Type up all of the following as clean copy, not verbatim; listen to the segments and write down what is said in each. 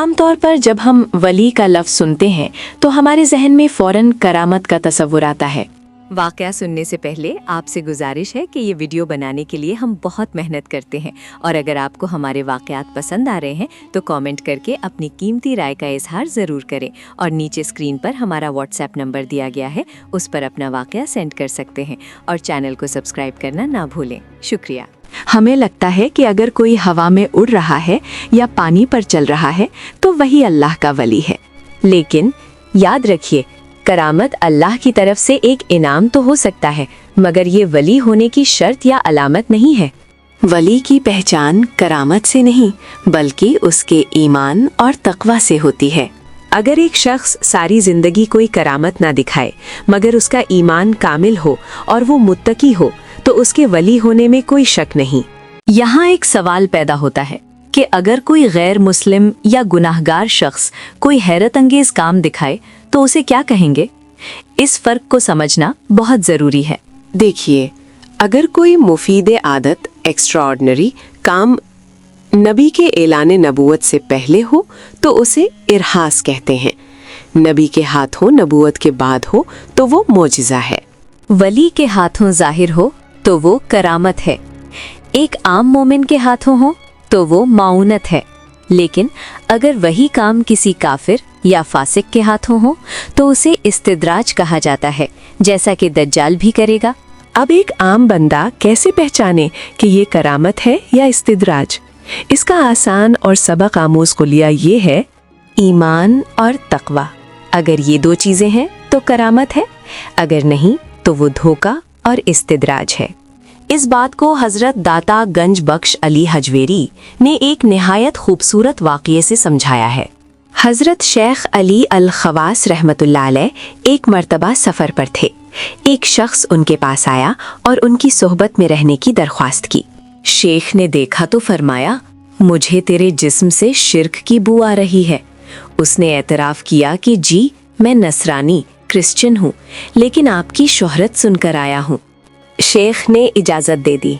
عام طور پر जब हम वली का लफ्ज़ सुनते हैं तो हमारे जहन में फ़ौरन करामत का तसव्वुर आता है। वाक़या सुनने से पहले आपसे गुजारिश है कि ये वीडियो बनाने के लिए हम बहुत मेहनत करते हैं और अगर आपको हमारे वाक़यात पसंद आ रहे हैं तो कमेंट करके अपनी कीमती राय का इजहार ज़रूर करें और नीचे स्क्रीन पर हमारा व्हाट्सएप नंबर दिया गया है, उस पर अपना वाक़या सेंड कर सकते हैं और चैनल को सब्सक्राइब करना ना भूलें। शुक्रिया। हमें लगता है कि अगर कोई हवा में उड़ रहा है या पानी पर चल रहा है तो वही अल्लाह का वली है, लेकिन याद रखिए करामत अल्लाह की तरफ से एक इनाम तो हो सकता है, मगर ये वली होने की शर्त या अलामत नहीं है। वली की पहचान करामत से नहीं बल्कि उसके ईमान और तकवा से होती है। अगर एक शख्स सारी जिंदगी कोई करामत ना दिखाए मगर उसका ईमान कामिल हो और वो मुत्तकी हो तो उसके वली होने में कोई शक नहीं। यहाँ एक सवाल पैदा होता है कि अगर कोई गैर मुस्लिम या गुनाहगार शख्स कोई हैरत अंगेज काम दिखाए तो उसे क्या कहेंगे? इस फर्क को समझना बहुत ज़रूरी है। देखिए, अगर कोई मुफीद आदत एक्स्ट्राऑर्डिनरी काम नबी के ऐलान नबूवत से पहले हो तो उसे इरहास कहते हैं। नबी के हाथों नबूवत के बाद हो तो वो मोजिज़ा है। वली के हाथों जाहिर हो तो वो करामत है। एक आम मोमिन के हाथों हो तो वो माउनत है, लेकिन अगर वही काम किसी काफिर या फासिक के हाथों हो तो उसे इस्तिद्राज कहा जाता है, जैसा कि दज्जाल भी करेगा। अब एक आम बंदा कैसे पहचाने कि ये करामत है या इस्तिद्राज? इसका आसान और सबक आमूज को लिया ये है ईमान और तकवा। अगर ये दो चीजें हैं तो करामत है, अगर नहीं तो वो धोखा और इस्तिद्राज है। इस बात को हजरत दाता गंज बख्श अली हजवेरी ने एक निहायत खूबसूरत वाक़ये से समझाया है। हजरत शेख अली अल खवास रहमतुल्लाह अलैह एक मर्तबा सफ़र पर थे। एक शख्स उनके पास आया और उनकी सोहबत में रहने की दरख्वास्त की। शेख ने देखा तो फरमाया, मुझे तेरे जिस्म से शिर्क की बू आ रही है। उसने एतराफ़ किया कि जी मैं नसरानी क्रिश्चियन हूँ, लेकिन आपकी शोहरत सुनकर आया हूँ। शेख ने इजाज़त दे दी।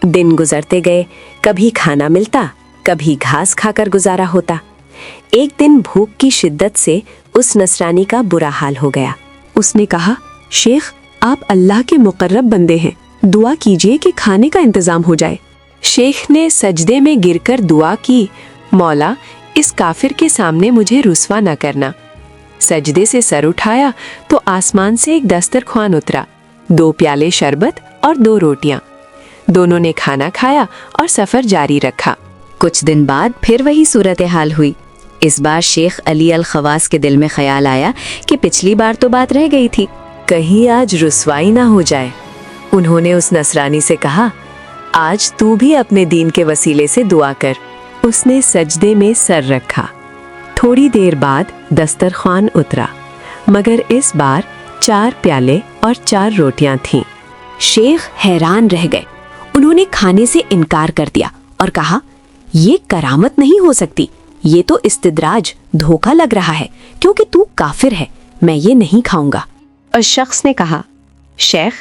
दिन गुजरते गए, कभी खाना मिलता, कभी घास खाकर गुजारा होता। एक दिन भूख की शिद्दत से उस नसरानी का बुरा हाल हो गया। उसने कहा, शेख आप अल्लाह के मुकर्रब बंदे हैं, दुआ कीजिए कि खाने का इंतज़ाम हो जाए। शेख ने सजदे में गिरकर दुआ की, मौला इस काफिर के सामने मुझे रुस्वा न करना। सजदे से सर उठाया तो आसमान से एक दस्तरख्वान उतरा, 2 प्याले शरबत और 2 रोटियां। दोनों ने खाना खाया और सफर जारी रखा। कुछ दिन बाद फिर वही सूरत हाल हुई। इस बार शेख अली अल खवास के दिल में ख्याल आया कि पिछली बार तो बात रह गई थी, कहीं आज रुस्वाई ना हो जाए। उन्होंने उस नसरानी से कहा, आज तू भी अपने दीन के वसीले से दुआ कर। उसने सजदे में सर रखा। थोड़ी देर बाद दस्तरख्वान उतरा, मगर इस बार 4 प्याले और 4 रोटियां थीं। शेख हैरान रह गए। उन्होंने खाने से इनकार कर दिया और कहा, ये करामत नहीं हो सकती, ये तो इस्तिद्राज धोखा लग रहा है, क्योंकि तू काफिर है, मैं ये नहीं खाऊंगा। उस शख्स ने कहा, शेख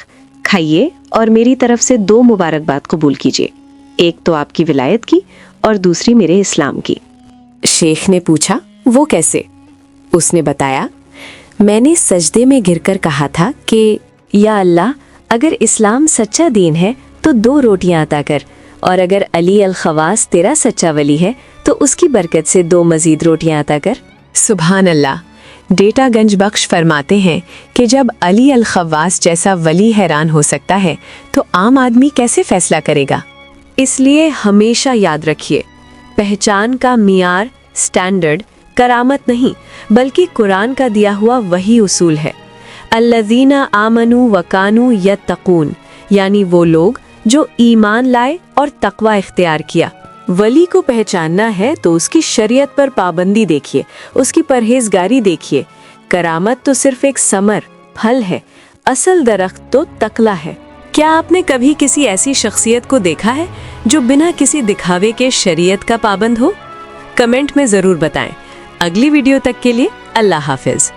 खाइए और मेरी तरफ से 2 मुबारकबाद कबूल कीजिए, एक तो आपकी विलायत की और दूसरी मेरे इस्लाम की। शेख ने पूछा, वो कैसे? उसने बताया, मैंने सजदे में गिरकर कहा था कि या अल्लाह अगर इस्लाम सच्चा दीन है तो 2 रोटियां अता कर, और अगर अली अल खवास तेरा सच्चा वली है तो उसकी बरकत से 2 मजीद रोटियां अता कर। सुभान अल्लाह। डेटा गंज बख्श फरमाते हैं कि जब अली अल खवास जैसा वली हैरान हो सकता है तो आम आदमी कैसे फैसला करेगा। इसलिए हमेशा याद रखिए, पहचान का मियार स्टैंडर्ड करामत नहीं बल्कि कुरान का दिया हुआ वही उसूल है। अल्लज़ीना आमनू वकानू यत्तकून, यानी वो लोग जो ईमान लाए और तकवा इख्तियार किया। वली को पहचानना है तो उसकी शरीयत पर पाबंदी देखिए, उसकी परहेजगारी देखिए। करामत तो सिर्फ एक समर फल है, असल दरख्त तो तकला है। क्या आपने कभी किसी ऐसी शख्सियत को देखा है जो बिना किसी दिखावे के शरीयत का पाबंद हो? कमेंट में ज़रूर बताएं। अगली वीडियो तक के लिए अल्लाह हाफिज।